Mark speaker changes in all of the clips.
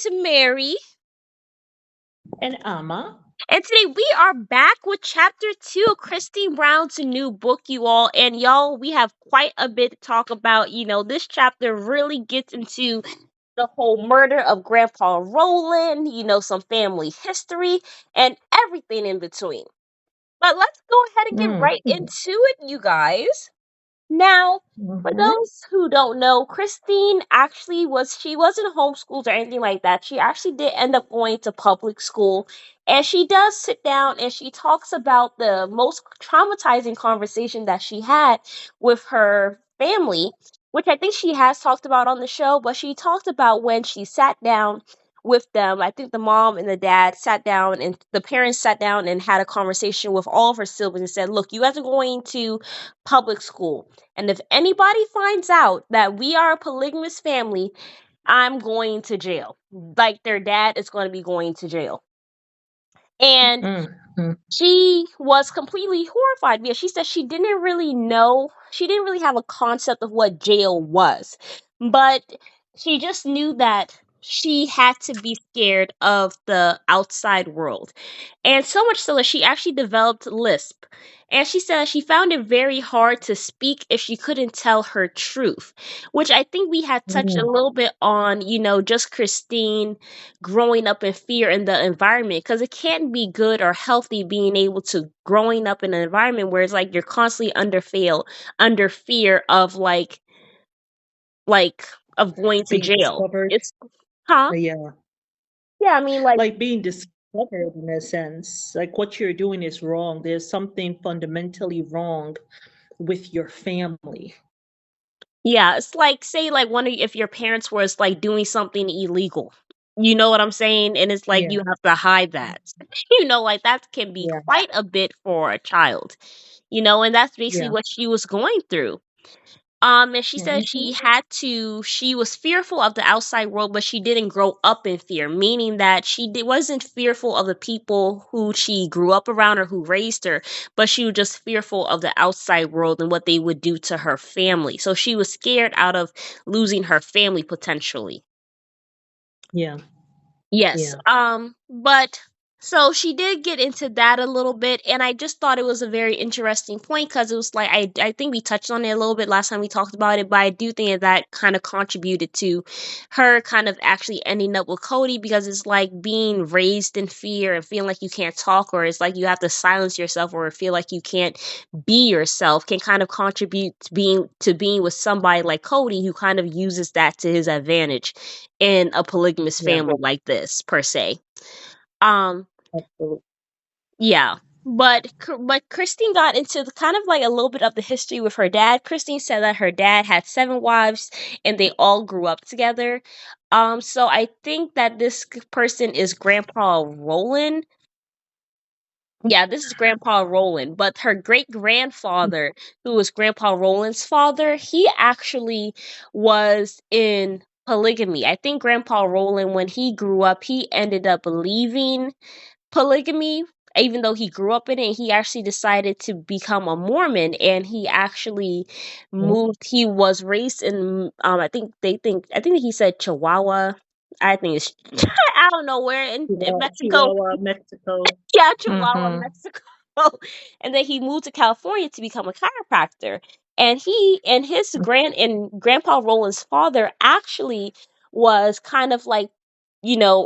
Speaker 1: is Mary,
Speaker 2: And Amma.
Speaker 1: and today we are back with chapter 2 of Christine Brown's new book, you all. And y'all, we have quite a bit to talk about. This chapter really gets into the whole murder of Grandpa Roland, some family history, and everything in between. But let's go ahead and get right
Speaker 2: Mm-hmm.
Speaker 1: into it, you guys. Now, for
Speaker 2: Mm-hmm.
Speaker 1: those who don't know, Christine actually she wasn't homeschooled or anything like that. She actually did end up going to public school. And she does sit down and she talks about the most traumatizing conversation that she had with her family, which I think she has talked about on the show, but she talked about when she sat down with them. I think the mom and the dad sat down and the parents sat down and had a conversation with all of her siblings and said, look, you guys are going to public school. And if anybody finds out that we are a polygamous family, I'm going to jail. Like their dad is going to be going to jail. And
Speaker 2: Mm-hmm.
Speaker 1: she was completely horrified because she said she didn't really have a concept of what jail was. But she just knew that she had to be scared of the outside world. And so much so that she actually developed lisp. And she said she found it very hard to speak if she couldn't tell her truth, which I think we had touched a little bit on, just Christine growing up in fear in the environment, because it can't be good or healthy being able to growing up in an environment where it's like you're constantly under fear of like of going to
Speaker 2: Being
Speaker 1: jail.
Speaker 2: discovered.
Speaker 1: It's huh?
Speaker 2: Yeah.
Speaker 1: Yeah, I mean, like,
Speaker 2: Like being discovered in a sense. Like what you're doing is wrong. There's something fundamentally wrong with your family.
Speaker 1: yeah, it's like, say like one of if your parents was like doing something illegal. You know what I'm saying? And it's like
Speaker 2: Yeah.
Speaker 1: you have to hide that. Like that can be
Speaker 2: Yeah.
Speaker 1: quite a bit for a child. And that's basically
Speaker 2: Yeah.
Speaker 1: what she was going through. And she said
Speaker 2: Mm-hmm.
Speaker 1: she was fearful of the outside world, but she didn't grow up in fear, meaning that wasn't fearful of the people who she grew up around or who raised her, but she was just fearful of the outside world and what they would do to her family. So she was scared out of losing her family potentially.
Speaker 2: Yeah.
Speaker 1: Yes.
Speaker 2: Yeah.
Speaker 1: But so she did get into that a little bit, and I just thought it was a very interesting point because it was like I think we touched on it a little bit last time we talked about it, but I do think that kind of contributed to her kind of actually ending up with Cody, because it's like being raised in fear and feeling like you can't talk, or it's like you have to silence yourself, or feel like you can't be yourself, can kind of contribute to being with somebody like Cody, who kind of uses that to his advantage in a polygamous
Speaker 2: Yeah.
Speaker 1: family like this per se. Um,
Speaker 2: Absolutely.
Speaker 1: yeah. But Christine got into kind of like a little bit of the history with her dad. Christine said that her dad had 7 wives and they all grew up together. So I think that this person is Grandpa Roland. Yeah, this is Grandpa Roland, but her great grandfather, who was Grandpa Roland's father, he actually was in polygamy. I think Grandpa Roland, when he grew up, he ended up leaving polygamy, even though he grew up in it. He actually decided to become a Mormon, and he actually moved. He was raised in, I think he said Chihuahua. I think it's, I don't know where in Mexico.
Speaker 2: Chihuahua, Mexico.
Speaker 1: Yeah, Chihuahua,
Speaker 2: Mm-hmm.
Speaker 1: Mexico. And then he moved to California to become a chiropractor. And he and his grandpa Roland's father actually was kind of like,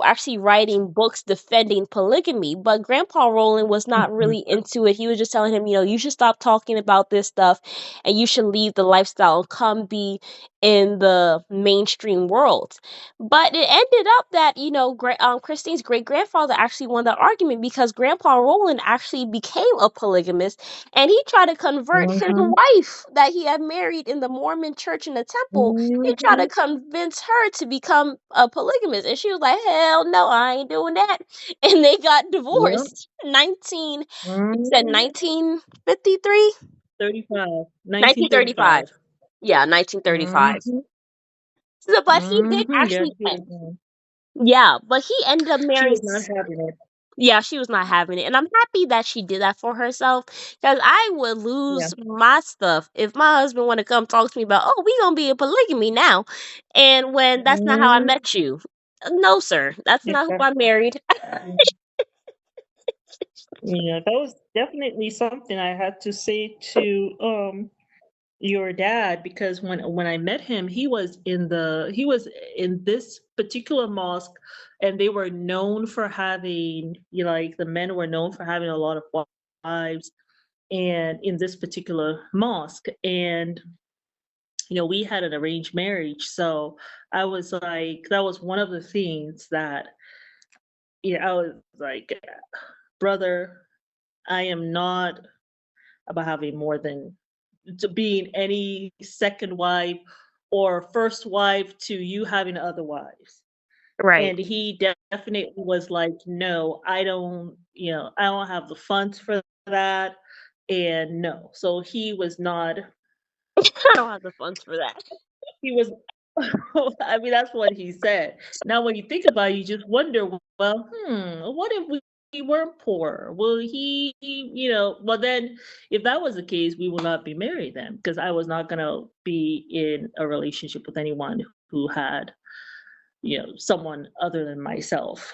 Speaker 1: actually writing books defending polygamy. But Grandpa Roland was not really into it. He was just telling him, you should stop talking about this stuff and you should leave the lifestyle and come be in the mainstream world. But it ended up that, Christine's great grandfather actually won the argument, because Grandpa Roland actually became a polygamist, and he tried to convert his
Speaker 2: Mm-hmm.
Speaker 1: wife that he had married in the Mormon church in the temple. He tried
Speaker 2: Mm-hmm.
Speaker 1: to convince her to become a polygamist, and she was like, "Hell no, I ain't doing that." And they got
Speaker 2: Yep.
Speaker 1: divorced. 19, you said
Speaker 2: Mm-hmm.
Speaker 1: 1953,
Speaker 2: 35.
Speaker 1: 1935.
Speaker 2: 1935.
Speaker 1: Yeah, 1935.
Speaker 2: Mm-hmm.
Speaker 1: So, but he did
Speaker 2: Mm-hmm. Yeah,
Speaker 1: actually,
Speaker 2: she was,
Speaker 1: yeah, but he ended up
Speaker 2: she
Speaker 1: marrying.
Speaker 2: was not having it.
Speaker 1: Yeah, she was not having it. And I'm happy that she did that for herself, because I would
Speaker 2: Yeah.
Speaker 1: lose my stuff if my husband want to come talk to me about, oh, we going to be in polygamy now. And when that's not how I
Speaker 2: Mm-hmm.
Speaker 1: met you. No, sir, that's not who
Speaker 2: Okay.
Speaker 1: I married.
Speaker 2: Yeah, that was definitely something I had to say to your dad, because when I met him, he was in this particular mosque, and they were known for having, like, the men were known for having a lot of wives, and in this particular mosque, and we had an arranged marriage, so I was like, that was one of the things that, I was like, brother, I am not about having more than to being any second wife or first wife to you having other wives.
Speaker 1: Right.
Speaker 2: And he definitely was like, no, I don't have the funds for that. And no. So he was not,
Speaker 1: I don't have the funds for that.
Speaker 2: he was, I mean, that's what he said. Now, when you think about it, you just wonder, well, what if we weren't poor? Will well, then if that was the case, we will not be married then, because I was not going to be in a relationship with anyone who had, someone other than myself.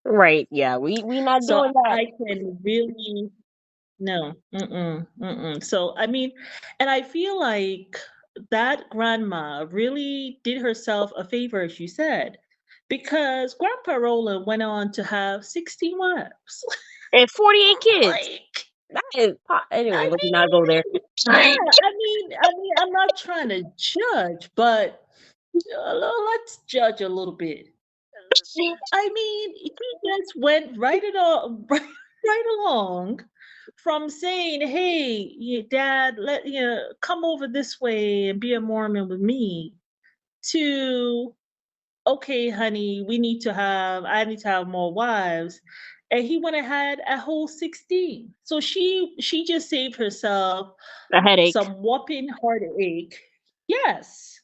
Speaker 1: Right. Yeah. We not
Speaker 2: So
Speaker 1: doing that.
Speaker 2: I can really, no, So, I mean, and I feel like that grandma really did herself a favor, as you said, because Grandpa Roland went on to have 16 wives.
Speaker 1: And 48 kids.
Speaker 2: Like,
Speaker 1: That is anyway.
Speaker 2: I
Speaker 1: Let's not go there.
Speaker 2: mean, yeah, I mean, I'm not trying to judge, but let's judge a little bit. I mean, he just went right along, right along from saying, "Hey, Dad, come over this way and be a Mormon with me," to, "Okay, honey, I need to have more wives," and he went ahead a whole 16. So she just saved herself
Speaker 1: A headache.
Speaker 2: some whopping heartache. Yes,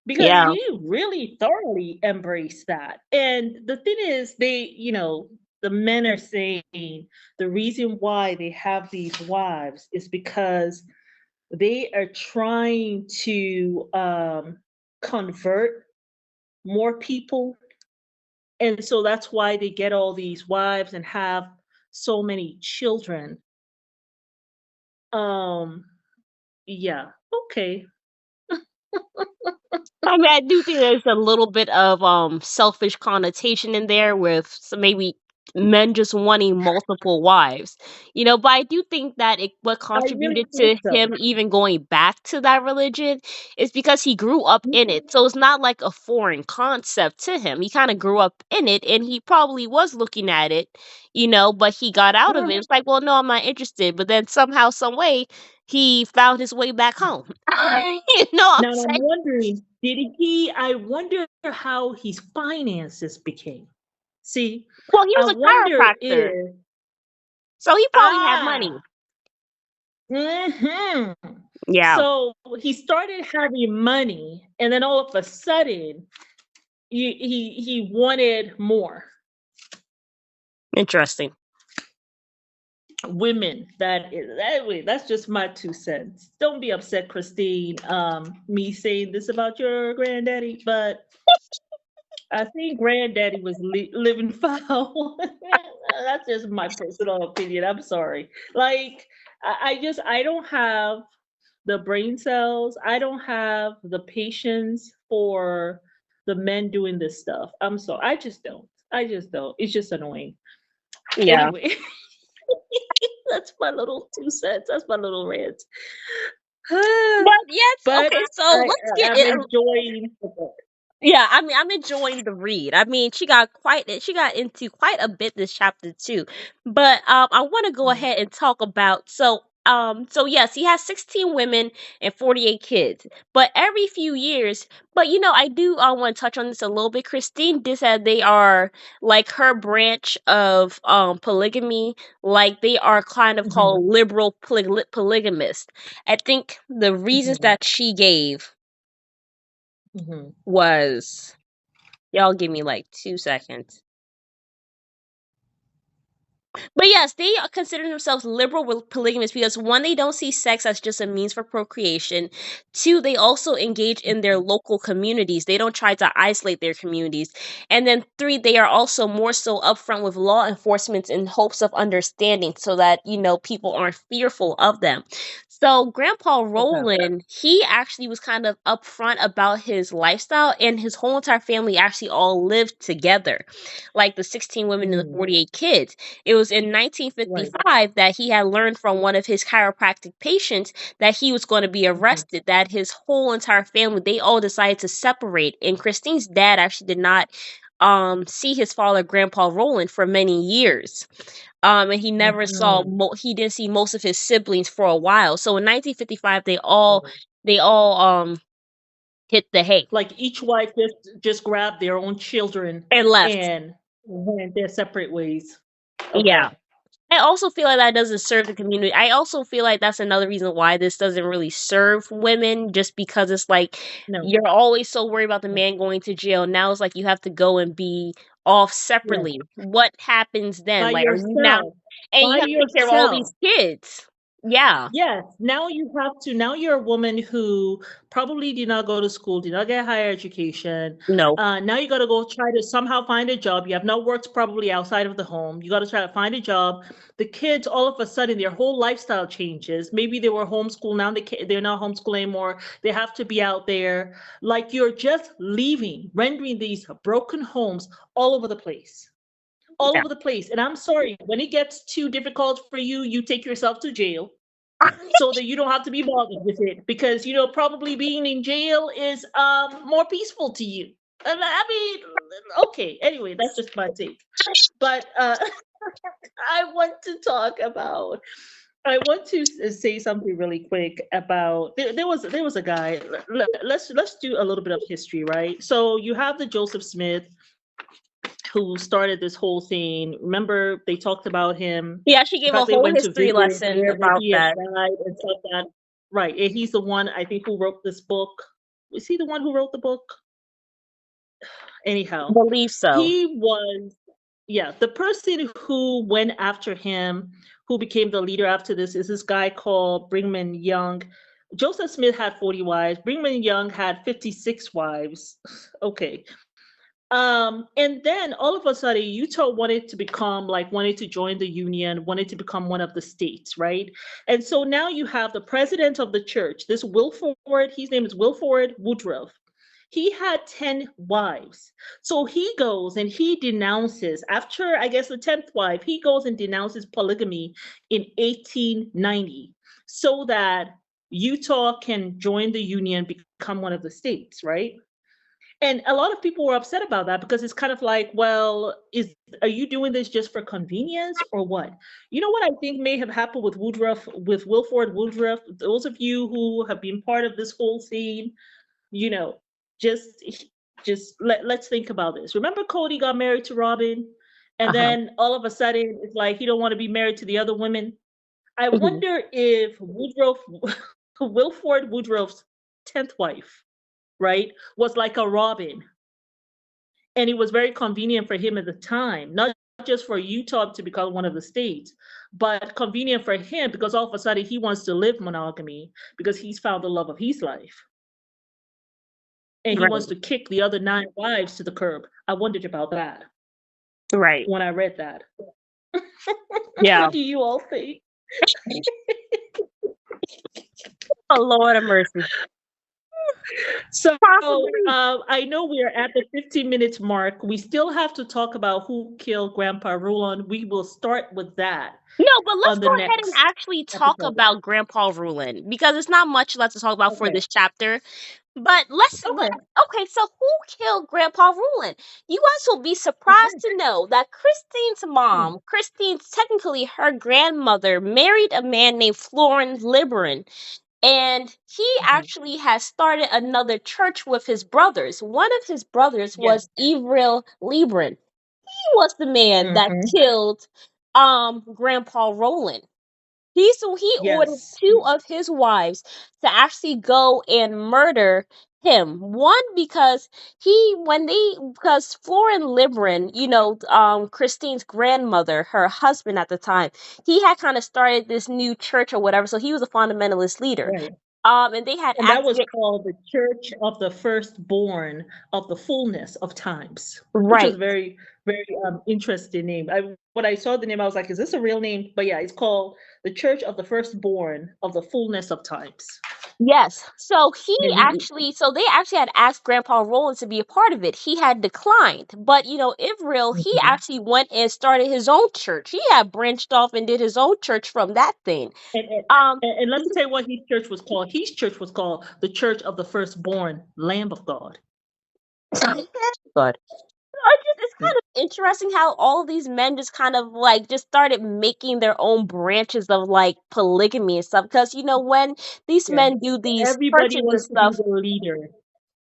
Speaker 2: because
Speaker 1: Yeah.
Speaker 2: he really thoroughly embraced that. And the thing is, the men are saying the reason why they have these wives is because they are trying to convert more people. And so that's why they get all these wives and have so many children. Um, yeah, okay.
Speaker 1: I mean, I do think there's a little bit of selfish connotation in there with some maybe men just wanting multiple wives, but I do think that what
Speaker 2: I really
Speaker 1: contributed
Speaker 2: think
Speaker 1: to him
Speaker 2: so.
Speaker 1: even going back to that religion is because he grew up in it. So it's not like a foreign concept to him. He kind of grew up in it and he probably was looking at it, but he got out of it.
Speaker 2: Mhm.
Speaker 1: It's like, well, no, I'm not interested. But then somehow, some way, he found his way back home. You know what I'm
Speaker 2: Now I'm
Speaker 1: saying?
Speaker 2: wondering, I wonder how his finances became. See,
Speaker 1: Well, he
Speaker 2: I
Speaker 1: was a
Speaker 2: wonder
Speaker 1: chiropractor,
Speaker 2: if,
Speaker 1: so he probably had money.
Speaker 2: ah, hmm
Speaker 1: Yeah,
Speaker 2: so he started having money, and then all of a sudden, he wanted more
Speaker 1: interesting.
Speaker 2: women. That's just my 2 cents. Don't be upset, Christine. Me saying this about your granddaddy, but I think granddaddy was living foul. That's just my personal opinion. I'm sorry. Like, I don't have the brain cells. I don't have the patience for the men doing this stuff. I'm sorry. I just don't. I just don't. It's just annoying.
Speaker 1: Yeah.
Speaker 2: Anyway, that's my little 2 cents. That's my little rant.
Speaker 1: But yes,
Speaker 2: But
Speaker 1: okay, so let's get
Speaker 2: I'm
Speaker 1: it.
Speaker 2: enjoying the book.
Speaker 1: Yeah, I mean, I'm enjoying the read. I mean, she got into quite a bit this chapter too. But I want to go
Speaker 2: Mhm.
Speaker 1: ahead and talk about so yes, he has 16 women and 48 kids. But every few years, but I do want to touch on this a little bit. Christine did say they are like her branch of polygamy, like they are kind of
Speaker 2: Mhm.
Speaker 1: called liberal polygamist. I think the reasons
Speaker 2: Mhm.
Speaker 1: that she gave
Speaker 2: Mhm.
Speaker 1: was, y'all give me like 2 seconds. But yes, they consider themselves liberal with polygamous because one, they don't see sex as just a means for procreation. Two, they also engage in their local communities. They don't try to isolate their communities. And then three, they are also more so upfront with law enforcement in hopes of understanding so that, people aren't fearful of them. So Grandpa
Speaker 2: Okay.
Speaker 1: Roland, he actually was kind of upfront about his lifestyle, and his whole entire family actually all lived together, like the 16 women and the
Speaker 2: Mm,
Speaker 1: 48 kids. It was in
Speaker 2: right.
Speaker 1: 1955 that he had learned from one of his chiropractic patients that he was going to be
Speaker 2: Mhm.
Speaker 1: arrested, that his whole entire family, they all decided to separate. And Christine's dad actually did not see his father, Grandpa Roland, for many years. And he never saw
Speaker 2: Mhm.
Speaker 1: he didn't see most of his siblings for a while. So in 1955 they all hit the hay
Speaker 2: Like each wife just grabbed their own children
Speaker 1: and left.
Speaker 2: and went their separate ways.
Speaker 1: Yeah.
Speaker 2: Okay.
Speaker 1: I also feel like that doesn't serve the community. I also feel like that's another reason why this doesn't really serve women, just because it's like
Speaker 2: No.
Speaker 1: you're always so worried about the
Speaker 2: No.
Speaker 1: man going to jail. Now it's like you have to go and be off
Speaker 2: Yes.
Speaker 1: separately. What happens then?
Speaker 2: By
Speaker 1: Like, are you now,
Speaker 2: yourself.
Speaker 1: and
Speaker 2: By
Speaker 1: you have to take care of all these
Speaker 2: yourself.
Speaker 1: kids? Yeah.
Speaker 2: Yes, now you're a woman who probably did not go to school, did not get higher education.
Speaker 1: No.
Speaker 2: Now you got to go try to somehow find a job. You have not worked probably outside of the home. You got to try to find a job. The kids, all of a sudden, their whole lifestyle changes. Maybe they were homeschooled. Now they're not homeschooled anymore. They have to be out there. Like you're just leaving, rendering these broken homes all over the place. All
Speaker 1: Yeah.
Speaker 2: over the place. And I'm sorry, when it gets too difficult for you, you take yourself to jail so that you don't have to be bothered with it because probably being in jail is more peaceful to you. And I mean, okay, anyway, that's just my take. But I want to talk about I want to say something really quick about there was a guy. Let's do a little bit of history, right? So you have the Joseph Smith who started this whole thing. Remember, they talked about him.
Speaker 1: Yeah, she
Speaker 2: In
Speaker 1: gave a
Speaker 2: fact, they
Speaker 1: whole
Speaker 2: went to
Speaker 1: history
Speaker 2: visit
Speaker 1: lesson
Speaker 2: wherever
Speaker 1: about
Speaker 2: he had
Speaker 1: that.
Speaker 2: died and stuff that. Right, and he's the one I think who wrote this book. Was he the one who wrote the book? Anyhow,
Speaker 1: Believe so.
Speaker 2: he was, yeah, the person who went after him, who became the leader after this, is this guy called Brigham Young. Joseph Smith had 40 wives. Brigham Young had 56 wives. Okay. And then all of a sudden, Utah wanted to join the union, wanted to become one of the states, right? And so now you have the president of the church, this Wilford, his name is Wilford Woodruff. He had 10 wives. So he goes and he denounces, after I guess the 10th wife, he goes and denounces polygamy in 1890 so that Utah can join the union, become one of the states, right? And a lot of people were upset about that because it's kind of like, well, is are you doing this just for convenience or what? You know what I think may have happened with Wilford Woodruff? Those of you who have been part of this whole scene, you know, just let's think about this. Remember Cody got married to Robin, and
Speaker 1: Uh-huh.
Speaker 2: then all of a sudden it's like he don't want to be married to the other women. I
Speaker 1: Mhm.
Speaker 2: wonder if Woodruff Wilford Woodruff's 10th wife, right, was like a Robin, and it was very convenient for him at the time, not just for Utah to become one of the states, but convenient for him because all of a sudden he wants to live monogamy because he's found the love of his life and he wants
Speaker 1: Right.
Speaker 2: to kick the other 9 wives to the curb. I wondered about that
Speaker 1: Right.
Speaker 2: when I read that.
Speaker 1: Yeah.
Speaker 2: What do you all think?
Speaker 1: Oh, Lord of mercy.
Speaker 2: So
Speaker 1: Possibly.
Speaker 2: I know we are at the 15 minutes mark. We still have to talk about who killed Grandpa Roland. We will start with that
Speaker 1: No, but let's
Speaker 2: on the
Speaker 1: go ahead and
Speaker 2: next
Speaker 1: actually talk
Speaker 2: episode.
Speaker 1: about Grandpa Rulin because it's not much left to talk about for
Speaker 2: Okay.
Speaker 1: this chapter. But
Speaker 2: Okay.
Speaker 1: okay, so who killed Grandpa Rulin? You guys will be surprised
Speaker 2: Okay.
Speaker 1: to know that Christine's
Speaker 2: Hmm.
Speaker 1: mom, Christine's technically her grandmother, married a man named Florence Liberin. And he
Speaker 2: Mhm.
Speaker 1: actually has started another church with his brothers. One of his brothers
Speaker 2: Yes.
Speaker 1: was Evril Librin. He was the man that
Speaker 2: Mhm.
Speaker 1: killed Grandpa Roland. He ordered
Speaker 2: Yes.
Speaker 1: two of his wives to actually go and murder him. One because because Florin Libran, Christine's grandmother, her husband at the time, he had kind of started this new church or whatever, so he was a fundamentalist leader.
Speaker 2: Right.
Speaker 1: And they had
Speaker 2: And that
Speaker 1: asked,
Speaker 2: was called the Church of the Firstborn of the Fullness of Times, which was
Speaker 1: right.
Speaker 2: very, very interesting name. When I saw the name, I was like, "Is this a real name?" But yeah, it's called the Church of the Firstborn of the Fullness of Times.
Speaker 1: Yes.
Speaker 2: And he,
Speaker 1: So they actually had asked Grandpa Roland to be a part of it. He had declined. But, Ivriel, he
Speaker 2: mhm.
Speaker 1: actually went and started his own church. He had branched off and did his own church from that thing.
Speaker 2: and, and
Speaker 1: Um,
Speaker 2: and let me tell you what his church was called. His church was called the Church of the Firstborn Lamb of God.
Speaker 1: Good. It's kind of interesting how all these men just kind of like just started making their own branches of like polygamy and stuff. Because when these
Speaker 2: Yeah.
Speaker 1: men do these
Speaker 2: Everybody
Speaker 1: churches and
Speaker 2: wants to be
Speaker 1: stuff,
Speaker 2: the leader.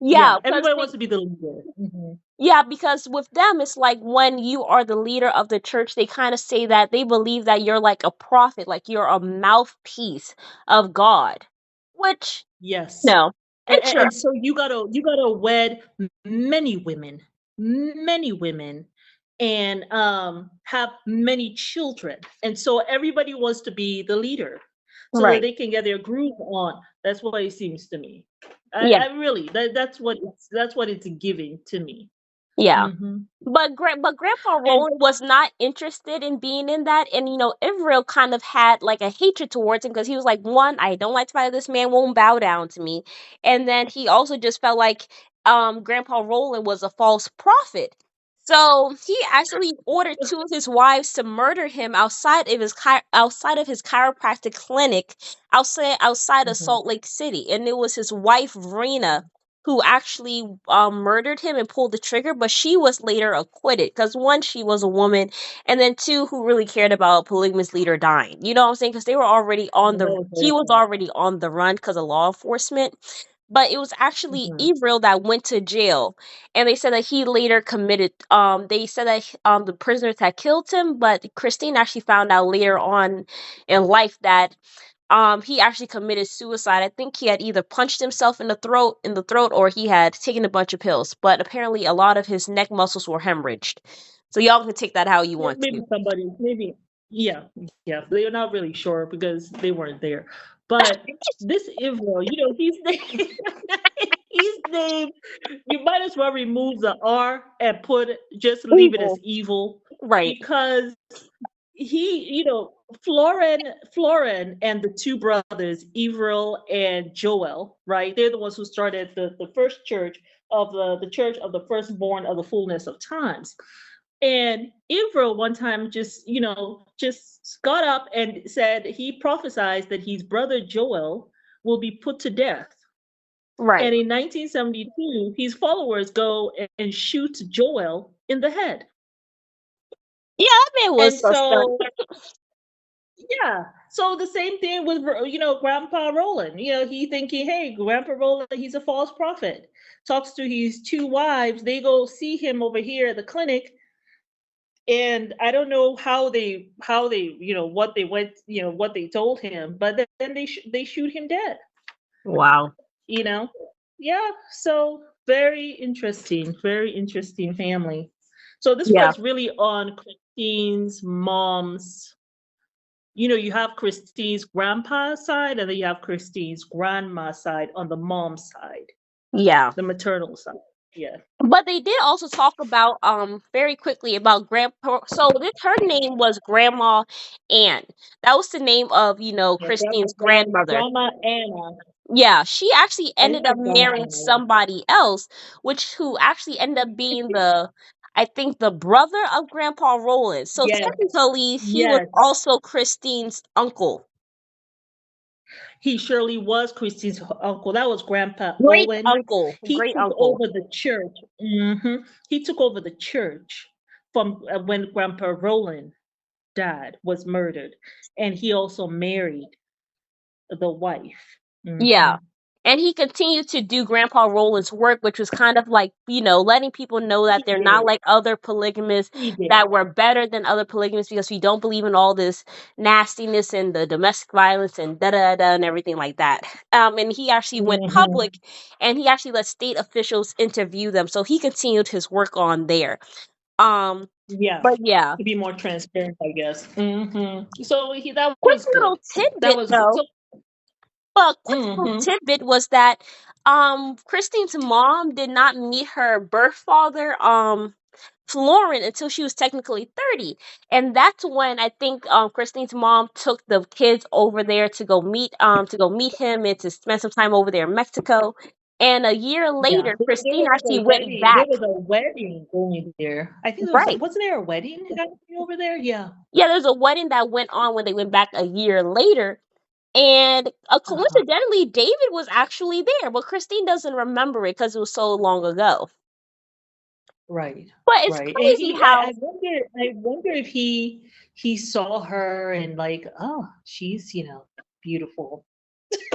Speaker 1: yeah,
Speaker 2: Yeah,
Speaker 1: because
Speaker 2: everybody
Speaker 1: they
Speaker 2: wants to be the leader. Mhm.
Speaker 1: Yeah, because with them, it's like when you are the leader of the church, they kind of say that they believe that you're like a prophet, like you're a mouthpiece of God. Which,
Speaker 2: Yes.
Speaker 1: no,
Speaker 2: And
Speaker 1: interesting.
Speaker 2: so you gotta wed many women, and have many children. And so everybody wants to be the leader, so that
Speaker 1: Right.
Speaker 2: they can get their groove on. That's what it seems to me.
Speaker 1: Yeah.
Speaker 2: I really that's what it's giving to me.
Speaker 1: Yeah.
Speaker 2: Hmm.
Speaker 1: But Grandpa
Speaker 2: And
Speaker 1: Roland was not interested in being in that, and Ivriel kind of had like a hatred towards him because he was like, one, I don't like the fact that this man won't bow down to me, and then he also just felt like Grandpa Roland was a false prophet. So he actually ordered two of his wives to murder him outside of his chiropractic clinic outside of
Speaker 2: mhm.
Speaker 1: Salt Lake City, and it was his wife Rena who actually murdered him and pulled the trigger, but she was later acquitted because one, she was a woman, and then two, who really cared about a polygamous leader dying. You know what I'm saying? Because they were already on
Speaker 2: That
Speaker 1: the
Speaker 2: was
Speaker 1: he
Speaker 2: very
Speaker 1: was
Speaker 2: sad.
Speaker 1: already on the run because of law enforcement. But it was actually
Speaker 2: Mhm.
Speaker 1: Evril that went to jail, and they said that he later committed. They said that the prisoners had killed him, but Christine actually found out later on in life that he actually committed suicide. I think he had either punched himself in the throat, or he had taken a bunch of pills. But apparently, a lot of his neck muscles were hemorrhaged. So y'all can take that how you want
Speaker 2: Maybe
Speaker 1: to.
Speaker 2: somebody, maybe, yeah, yeah. They're not really sure because they weren't there. But this Ivro, he's named, he's named. You might as well remove the R and just leave it as
Speaker 1: Evil,
Speaker 2: evil,
Speaker 1: right?
Speaker 2: because Florin and the two brothers, Ivro and Joel, right? They're the ones who started the first church of the Church of the Firstborn of the Fullness of Times. And Ivro one time just got up and said he prophesied that his brother Joel will be put to death.
Speaker 1: Right.
Speaker 2: And in 1972, his followers go and shoot Joel in the head.
Speaker 1: Yeah, that man was
Speaker 2: And
Speaker 1: suspect.
Speaker 2: so, yeah, so the same thing with Grandpa Roland. He thinking, hey, Grandpa Roland, he's a false prophet. Talks to his two wives. They go see him over here at the clinic, and I don't know how they what they went what they told him, but then they shoot him dead.
Speaker 1: Wow.
Speaker 2: You know, yeah. So very interesting family. So this
Speaker 1: Yeah.
Speaker 2: was really on Christine's mom's. You have Christine's grandpa's side, and then you have Christine's grandma's side on the mom's side,
Speaker 1: Yeah.
Speaker 2: the maternal side. Yeah,
Speaker 1: But they did also talk about very quickly about grandpa. So this her name was Grandma Ann. That was the name of
Speaker 2: yeah. Grandma,
Speaker 1: Christine's
Speaker 2: grandma,
Speaker 1: grandmother.
Speaker 2: grandma Anna.
Speaker 1: Yeah, she actually
Speaker 2: I think
Speaker 1: ended up
Speaker 2: it's Grandma
Speaker 1: marrying
Speaker 2: Anna.
Speaker 1: somebody else, which who actually ended up being I think the brother of Grandpa Roland. So
Speaker 2: Yes,
Speaker 1: technically, he was
Speaker 2: yes.
Speaker 1: also Christine's uncle,
Speaker 2: He surely was Christy's uncle. That was Grandpa
Speaker 1: great
Speaker 2: Owen.
Speaker 1: uncle,
Speaker 2: He
Speaker 1: great
Speaker 2: took
Speaker 1: uncle.
Speaker 2: over the church. He took over the church from when Grandpa Roland died, was murdered, and he also married the wife.
Speaker 1: Yeah.
Speaker 2: Hmm.
Speaker 1: And he continued to do Grandpa Roland's work, which was kind of like, letting people know that
Speaker 2: He
Speaker 1: they're not
Speaker 2: did.
Speaker 1: like other polygamists,
Speaker 2: He did.
Speaker 1: that we're better than other polygamists because we don't believe in all this nastiness and the domestic violence and da da da and everything like that. And he actually went
Speaker 2: Mhm.
Speaker 1: public, and he actually let state officials interview them. So he continued his work on there. Um,
Speaker 2: Yeah.
Speaker 1: but yeah,
Speaker 2: To be more transparent, I guess. So that
Speaker 1: quick
Speaker 2: was
Speaker 1: little
Speaker 2: good. That
Speaker 1: tidbit
Speaker 2: was good.
Speaker 1: though.
Speaker 2: So,
Speaker 1: A quick little
Speaker 2: mhm.
Speaker 1: tidbit was that Christine's mom did not meet her birth father, Florent, until she was technically 30. And that's when I think Christine's mom took the kids over there to go meet him and to spend some time over there in Mexico. And a year
Speaker 2: Yeah,
Speaker 1: later,
Speaker 2: there
Speaker 1: Christine
Speaker 2: was
Speaker 1: actually
Speaker 2: a
Speaker 1: went
Speaker 2: wedding. There
Speaker 1: back.
Speaker 2: was a wedding going there. I think
Speaker 1: Right.
Speaker 2: wasn't there a wedding happening over there? Yeah.
Speaker 1: Yeah, there's a wedding that went on when they went back a year later. And
Speaker 2: Uh-huh.
Speaker 1: coincidentally, David was actually there, but Christine doesn't remember it because it was so long ago.
Speaker 2: Right.
Speaker 1: But it's
Speaker 2: Right. And
Speaker 1: crazy how,
Speaker 2: I wonder if he saw her and like, oh, she's, beautiful.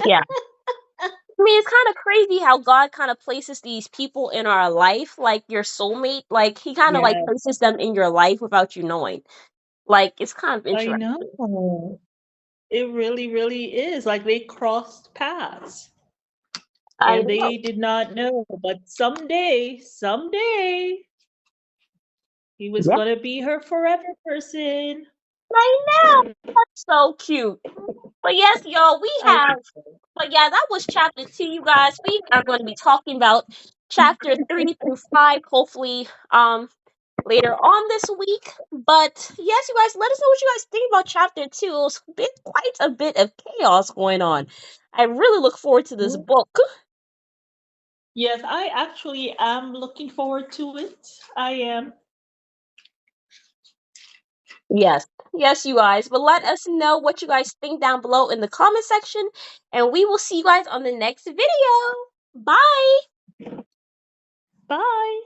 Speaker 1: yeah. I mean, it's kind of crazy how God kind of places these people in our life, like your soulmate. Like He kind of like
Speaker 2: Yeah,
Speaker 1: places them in your life without you knowing. Like it's kind of
Speaker 2: I
Speaker 1: interesting.
Speaker 2: know. It really, really is. Like they crossed paths
Speaker 1: I
Speaker 2: and
Speaker 1: know.
Speaker 2: they did not know. But someday, he was
Speaker 1: Yeah,
Speaker 2: gonna be her forever person.
Speaker 1: I know. That's so cute. But yes, y'all, we
Speaker 2: I
Speaker 1: have. But yeah, that was chapter 2, you guys. We are going to be talking about chapter 3 through 5, hopefully, later on this week. But yes, you guys, let us know what you guys think about chapter 2. It was quite a bit of chaos going on. I really look forward to this
Speaker 2: know.
Speaker 1: book.
Speaker 2: Yes, I actually am looking forward to it. I am.
Speaker 1: Yes, yes, you guys. But let us know what you guys think down below in the comment section, and we will see you guys on the next video. Bye.
Speaker 2: Bye.